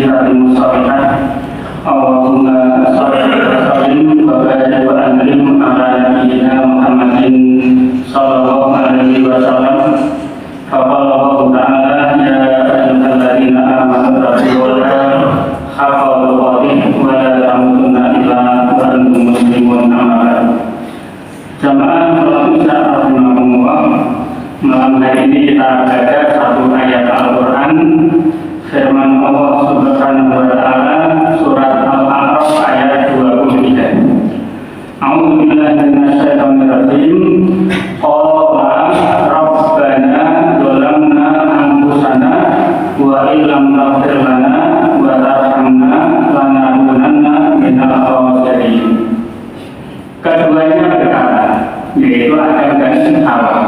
khatimus shalihat. Allahumma shalli wa sallim wa barik wa an'im ala nabiyyina Muhammadin sallallahu alaihi wasallam. Faqala Allah ta'ala ya ayyuhalladzina amanu taqullaha haqqa tuqatih wa la tamutunna illa wa antum muslimun. Amma ba'd. Jamaah salat isya rahimakumullah. Malam hari ini kita baca satu ayat Al-Quran, firman Allah Subhanahu wa Ta'ala, surat Al-A'raf ayat 23. A'udzu billahi minasyaitonir rajim. Qala rabbana dzalamna anfusana wa illam taghfir lana wa tarhamna lanakunanna minal khasirin. Keduanya berkata, yaitu Adam dan Hawa.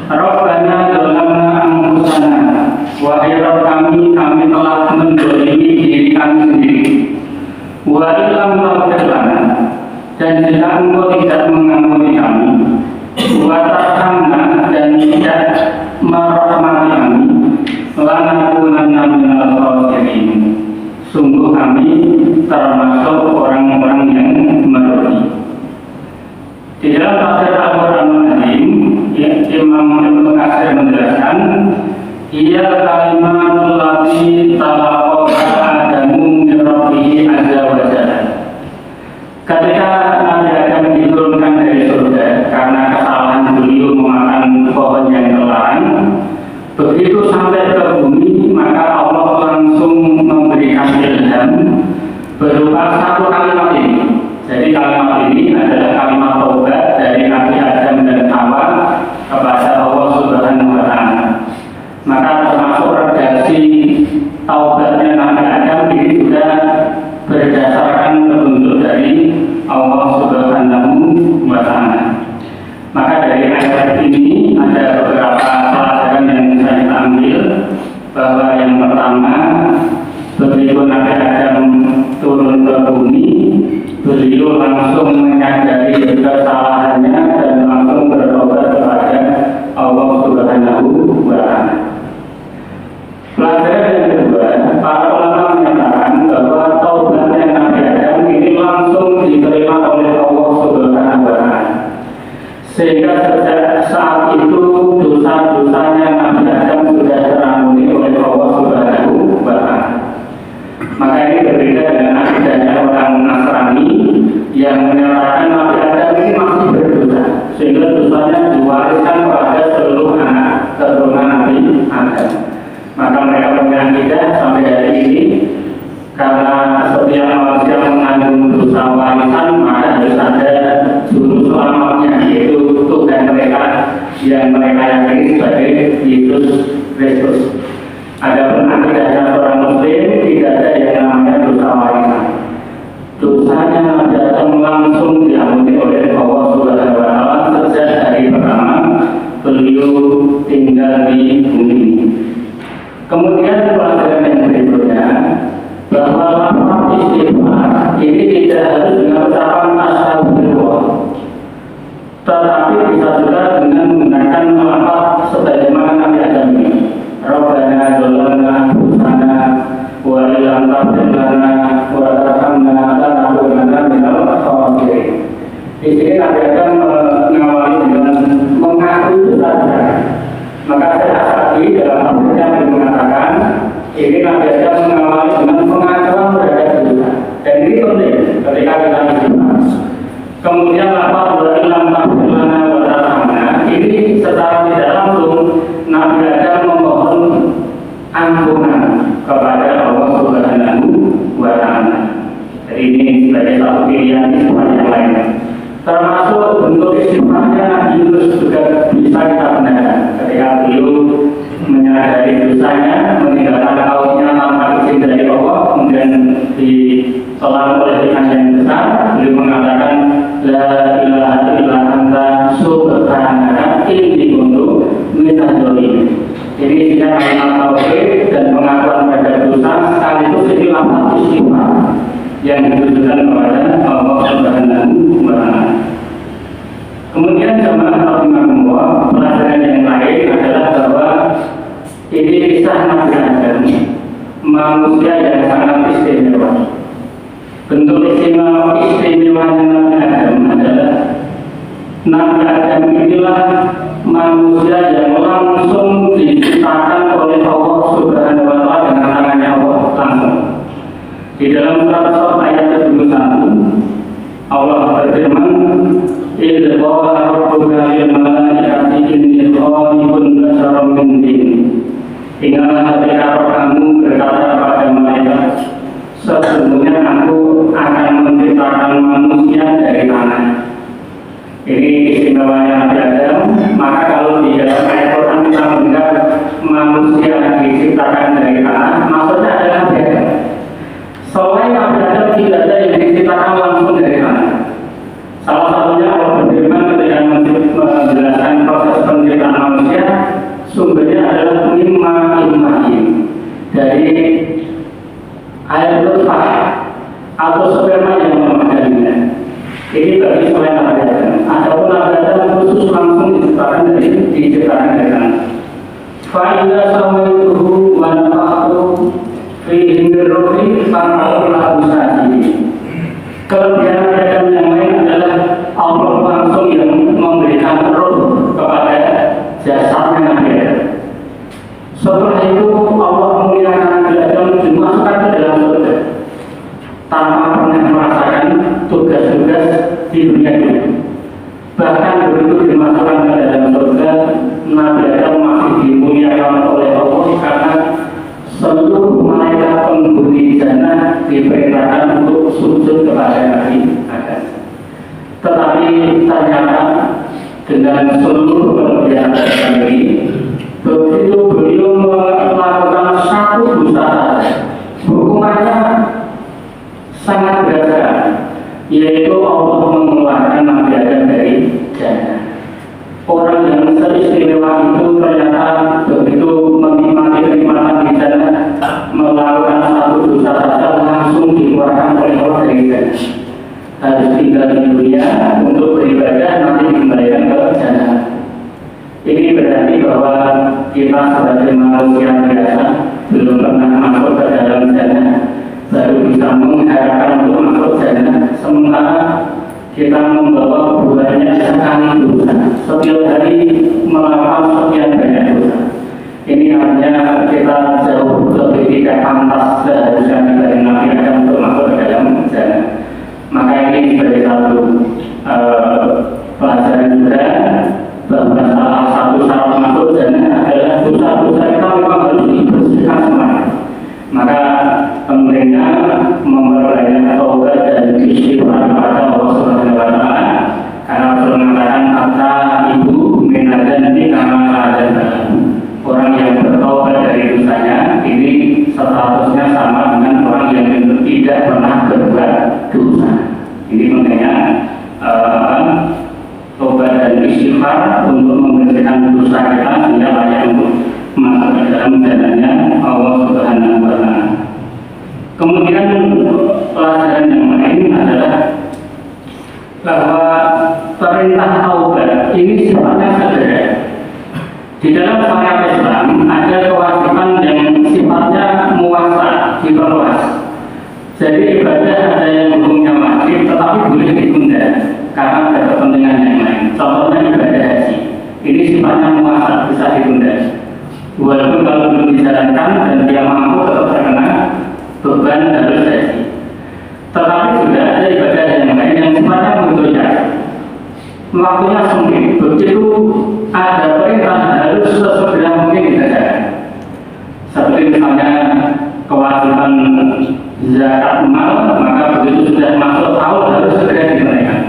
Rabbana dzalamna anfusana, wahai Rabb kami telah menzalimi diri kami sendiri. Wa illam taghfir lana, dan jika Engkau tidak mengampuni kami, wa tarhamna, dan tidak merahmati kami, lanakunanna minal khasirin, sungguh kami termasuk orang-orang yang merugi. Di dalam tafsir Al-Quranul Karim, Imam Ibnu Katsir menjelaskan, ia kalimatul lati talaqaha Adamu min Rabbih azza wa jalla. Ketika Nabi Adam diturunkan dari surga karena kesalahan beliau memakan pohon yang terlarang, begitu sampai ke bumi maka Allah langsung memberikan ilham berupa satu kalimat ini. Jadi kalimat ini adalah kalimat taubat dari Nabi Adam dan Hawa kepada Allah Subhanahu wa Ta'ala. Maka termasuk redaksi taubatnya Nabi Adam ini juga berdasarkan petunjuk dari Allah Subhanahu wa Ta'ala. Maka dari ayat ini ada beberapa pelajaran yang saya ambil, bahwa yang pertama, begitu Nabi Adam turun ke bumi, beliau langsung menyadari kesalahannya dan langsung bertobat kepada Allah Subhanahu wa Ta'ala. Pelajaran yang kedua, para ulama menyatakan bahwa taubatnya Nabi Adam ini langsung diterima oleh Allah Subhanahu wa Ta'ala, sehingga sejak saat itu dosa-dosanya Nabi Adam sudah terampuni oleh Allah Subhanahu wa Ta'ala. Maka ini berbeda dengan akidahnya orang Nasrani yang menyatakan Nabi Adam ini masih berdosa, sehingga dosanya diwariskan kepada seluruh anak keturunan Nabi Adam. Maka mereka punya akidah sampai hari ini, karena setiap manusia mengandung dosa warisan, maka harus ada juru selamatnya, yaitu Tuhan mereka yang mereka yakini sebagai Yesus Kristus. Adapun akidahnya orang Muslim tidak ada yang namanya dosa warisan. Dosanya datang langsung diampuni oleh Allah Subhanahu wa Ta'ala sejak hari pertama beliau tinggal di bumi. Kemudian pelajaran yang berikutnya, bahwa lafaz istighfar ini tidak harus dengan ucapan astagfirullah, tetapi bisa juga dengan menggunakan lafaz sebagaimana Nabi Adam ini. Rabbana dzalamna anfusana wa illam taghfir lana wa tarhamna lanakunanna minal khasirin. Di sini Nabi Adam mengawali dengan mengakui dosa. Maka saya tadi dalam hadisnya mengatakan ini Nabi Adam mengawali dengan pengakuan terhadap dosa. Dan ini penting ketika kita istighfar. Kemudian lafaz wa illam taghfir lana wa tarhamna ini secara tidak langsung Nabi Adam memohon ampunan kepada Allah Subhanahu wa Ta'ala. Jadi ini sebagai satu pilihan istighfar yang lain. Termasuk bentuk istighfarnya Nabi Yunus juga bisa kita benarkan ketika beliau menyadari dosanya, meninggalkan kaumnya tanpa izin dari Allah, kemudian diselam oleh ikan yang besar, beliau mengatakan la ilaha illa anta subhanaka inni kuntu minadz dzalimin. Jadi isinya kalimat tauhid dan pengakuan terhadap dosa sekaligus ini lafaz istighfar yang ditujukan kepada Allah Subhanahu wa Ta'ala. Kemudian jamaah rahimahumullah, pelajaran yang lain adalah bahwa ini kisah Nabi Adam manusia yang sangat istimewa. Bentuk istimewanya Nabi Adam adalah Nabi Adam inilah manusia yang langsung diciptakan oleh Allah Subhanahu wa Ta'ala dengan tangannya Allah langsung. Di dalam surat ayat 71 Allah berfirman, "Idh qala rabbuka lil malaikati inni khaliqun basharan min tin." Ingatlah ketika kamu berkata kepada malaikat, sesungguhnya aku akan menciptakan manusia dari tanah. Ini istimewanya Nabi Adam. Maka kalau di dalam ayat Quran kita mendengar manusia diciptakan dari tanah, maksudnya adalah Nabi Adam. Selain Nabi Adam tidak ada yang diciptakan langsung dari tanah. Salah satunya Allah berfirman ketika menjelaskan proses penciptaan manusia, sumbernya adalah dari air nutfah atau sperma yang memadainya. Ini bagi selain Nabi Adam. Adapun Nabi Adam khusus langsung diciptakan dari tanah. Fa'idha sawaituhu wa nafakhtu fihi min ruhi fa'aqul lahu sajidin. Kelebihan Nabi Adam yang lain adalah Allah langsung yang memberikan ruh kepada jasadnya Nabi Adam. Setelah itu Allah memuliakan Nabi Adam dimasukkan ke dalam surga tanpa pernah merasakan tugas-tugas di dunia ini. Bahkan begitu dimasukkan ke dalam surga, Nabi Adam masih dimuliakan oleh Allah karena seluruh malaikat penghuni jannah diperintahkan untuk sujud kepada Nabi Adam. Tetapi ternyata dengan seluruh kelebihan ini, begitu beliau melakukan satu dosa saja, hukumannya sangat berat, yaitu Allah mengeluarkan Nabi Adam dari jannah. Orang yang seistimewa itu ternyata begitu menikmati kenikmatan di jannah, melakukan satu dosa saja langsung dikeluarkan oleh Allah dari jannah. Harus tinggal di dunia untuk beribadah, nanti dikembalikan ke jannah. Ini berarti bahwa kita sebagai manusia biasa belum pernah masuk ke dalam jannah, baru bisa mengharapkan untuk masuk jannah, sementara kita membawa banyak sekali dosa, setiap hari melakukan sekian banyak dosa. Ini artinya kita jauh lebih tidak pantas seharusnya dari Nabi Adam untuk masuk ke dalam jannah. Maka ini sebagai satu pelajaran juga bahwa salah satu syarat masuk jannah adalah dosa-dosa kita memang harus dibersihkan semua. Maka pentingnya memperbanyak taubat dan istighfar kepada Allah Subhanahu wa Ta'ala, karena Rasul mengatakan kata ibu menadan di kamar dan orang yang bertaubat dari dosanya ini statusnya sama dengan orang yang tidak pernah berbuat dosa. Ini pentingnya taubat dan istighfar untuk membersihkan dosa kita sehingga layak untuk masuk ke dalam jannahnya Allah Subhanahu wa Ta'ala. Kemudian pelajaran yang lain adalah bahwa perintah taubat ini sifatnya sederhana. Di dalam syariat Islam ada kewajiban yang sifatnya muwasa, diperluas. Jadi ibadah ada yang hukumnya wajib tetapi boleh ditunda karena ada kepentingan yang lain. Contohnya ibadah haji, ini sifatnya muwasa, bisa ditunda. Walaupun kalau belum dijalankan dan dia mampu tetap terkena beban harus haji. Tetapi juga ada ibadah yang lain yang sifatnya mutlak, waktunya sempit. Begitu ada perintah harus sesegera mungkin dikerjakan. Seperti misalnya kewajiban zakat mal, maka begitu sudah masuk tahun harus segera ditunaikan.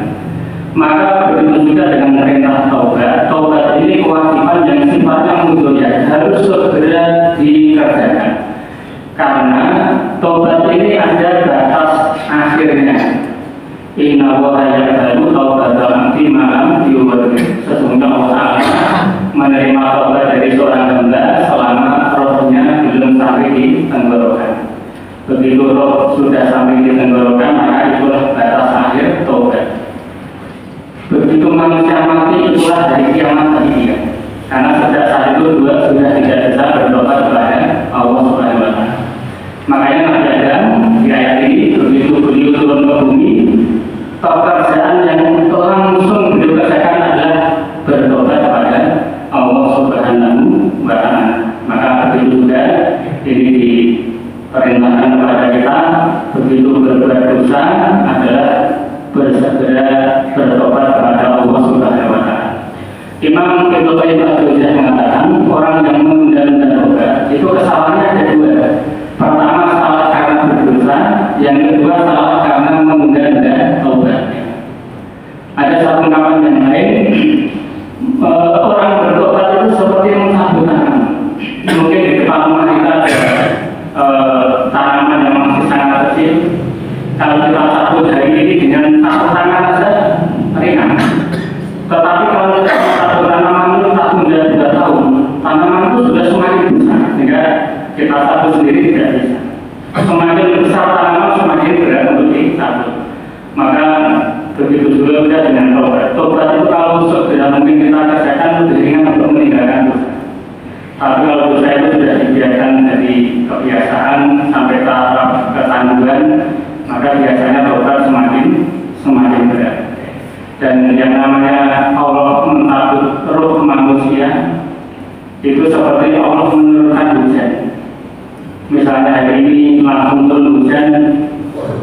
Maka begitu juga dengan perintah taubat. Taubat ini kewajiban yang sifatnya mutlak, harus segera dikerjakan. Karena taubat ini ada batas akhirnya. Inna wa yaqbalu taubatal abdi malam diubah. Sesungguhnya Allah menerima taubat dari seorang hamba selama rohnya belum sampai di tenggorokan. Begitu roh sudah sampai di tenggorokan, maka itulah batas akhir taubat. Begitu manusia mati, itulah dari kiamat bagi dia. Karena sejak saat itu sudah tidak bisa bertobat kepada Allah Subhanahu wa Ta'ala. berdosa adalah bersegera bertobat kepada Allah Subhanahu wa Ta'ala. Imam Ibnu Qayyim al-Jauziyah mengatakan orang yang menunda-nunda tobat itu kesalahannya ada dua. Pertama salah karena berdosa, yang kedua salah karena menunda-nunda tobat. Ada satu ungkapan yang lain, orang bertobat itu seperti mencabut tanaman. Mungkin di depan rumah kita ada tanaman yang masih sangat kecil. Kalau kita cabut hari ini dengan satu tangan saja ringan. Tetapi kalau kita cabut tanaman itu tak tunda 2 tahun, tanaman itu sudah semakin besar, sehingga kita cabut sendiri tidak bisa. Semakin besar tanaman semakin berat untuk dicabut. Maka begitu juga dengan tobat. Tobat itu kalau segera mungkin kita kerjakan lebih ringan untuk meninggalkan dosa. Tapi kalau dosa itu sudah dibiarkan dari kebiasaan sampai tahap ketangguhan, maka biasanya tobat semakin berat. Dan yang namanya Allah mencabut roh manusia itu seperti Allah menurunkan hujan. Misalnya hari ini langsung turun hujan,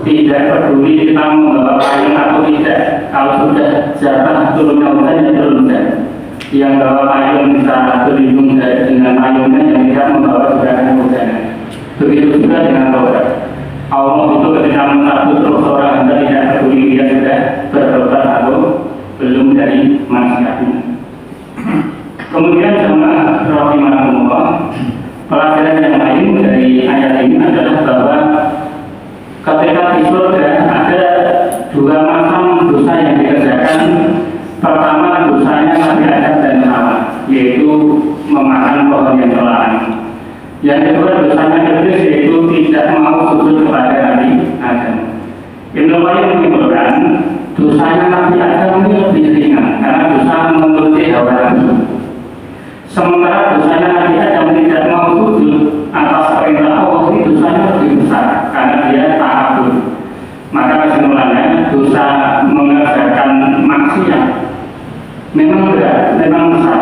tidak peduli kita membawa payung atau tidak. Kalau sudah jatah turunnya hujan, ya turun hujan. Yang bawa payung bisa berlindung dengan payungnya, yang tidak membawa juga akan hujan. Begitu juga dengan tobat. Allah itu ketika mencabut roh seorang hamba tidak peduli dia sudah bertobat atau belum dari maksiatnya. Kemudian jemaah rahimahumullah, pelajaran yang lain dari ayat ini adalah bahwa ketika di surga ada 2 macam dosa yang dikerjakan. Pertama dosanya Nabi Adam dan Hawa, yaitu memakan pohon yang terlarang. Yang kedua dosanya iblis, yaitu tidak mau sujud kepada Nabi Adam. Ibnu Qayyim menyimpulkan dosanya Nabi Adam ini lebih ringan karena dosa menuruti hawa nafsu. Sementara dosanya Nabi Adam tidak mau sujud atas perintah Allah, ini dosanya lebih besar karena dia takabur. Maka kesimpulannya dosa mengerjakan maksiat memang berat, memang besar,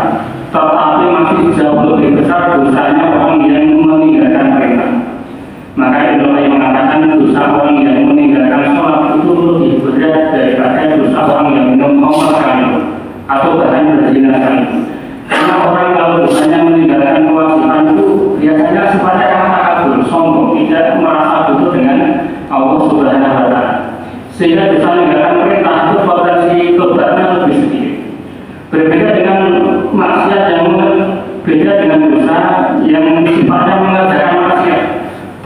tetapi masih jauh lebih besar dosanya orang yang meninggalkan perintah. Maka Ibnu Qayyim mengatakan dosa orang yang meninggalkan sholat itu lebih berat daripada dosa orang yang minum khamr sekali atau bahkan berzina sekali. Karena orang kalau dosanya meninggalkan kewajiban itu biasanya sifatnya karena takabur, sombong, tidak merasa butuh dengan Allah Subhanahu wa Ta'ala. Sehingga dosa meninggalkan perintah itu potensi tobatnya lebih sedikit. Berbeda dengan maksiat yang beda dengan dosa yang sifatnya mengerjakan maksiat.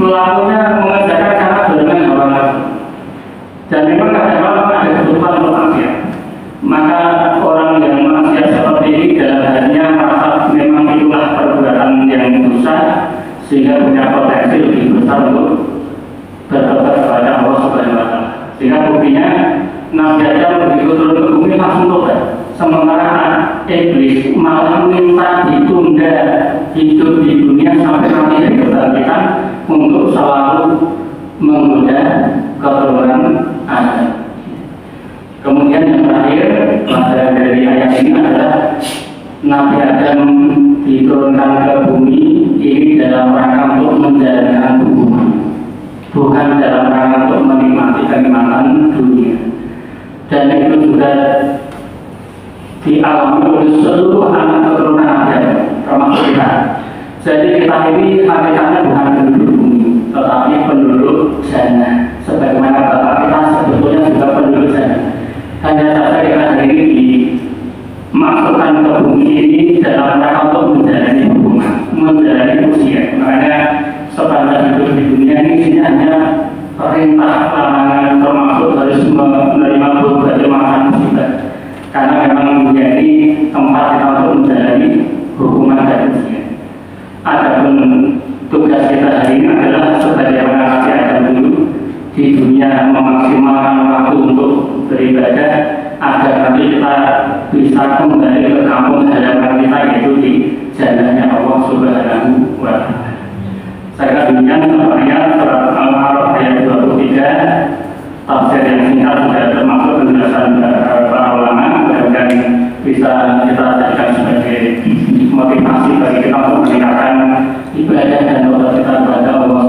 Pelakunya mengerjakan cara dengan hawa nafsu. Dan memang kadang-kadang ada kebutuhan untuk maksiat. Maka orang yang maksiat seperti ini dalam hatinya merasa memang itulah perbuatan yang dosa, sehingga punya potensi lebih besar untuk bertobat kepada Allah Subhanahu wa Ta'ala. Sehingga buktinya Nabi Adam begitu turun ke bumi langsung tobat. Sementara iblis malah minta ditunda hidup di dunia sampai nanti hari kebangkitan untuk selalu menggoda keturunan Adam. Kemudian yang terakhir pelajaran dari ayat ini adalah Nabi Adam diturunkan ke bumi ini dalam rangka untuk menjalankan hubungan, bukan dalam rangka untuk menikmati kenikmatan dunia. Dan itu juga dialami oleh seluruh anak keturunan Adam, termasuk kita. Jadi kita ini hakikatnya bukan penduduk bumi, tetapi penduduk jannah. Sebagaimana bapak kita sebetulnya juga penduduk jannah. Hanya saja kita hari ini dimasukkan ke bumi ini dalam rangka untuk menjalani hubungan, menjalani usia. Makanya sepanjang hidup di dunia ini hanya perintah larangan, termasuk harus menerima berbagai macam musibah. Karena memang menjadi tempat kita untuk menjalani hukuman dan usia. Adapun tugas kita hari ini adalah sebagaimana Nabi Adam dulu di dunia memaksimalkan waktu untuk beribadah agar nanti kita bisa kembali ke kampung halaman kita, yaitu di jalannya Allah Subhanahu wa Ta'ala. Saya demikian sebenarnya surat Al-A'raf ayat 23, tafsir yang singkat sudah termasuk penjelasan para ulama. Mudah-mudahan bisa kita jadikan sebagai motivasi bagi kita untuk meningkatkan ibadah dan doa kita kepada Allah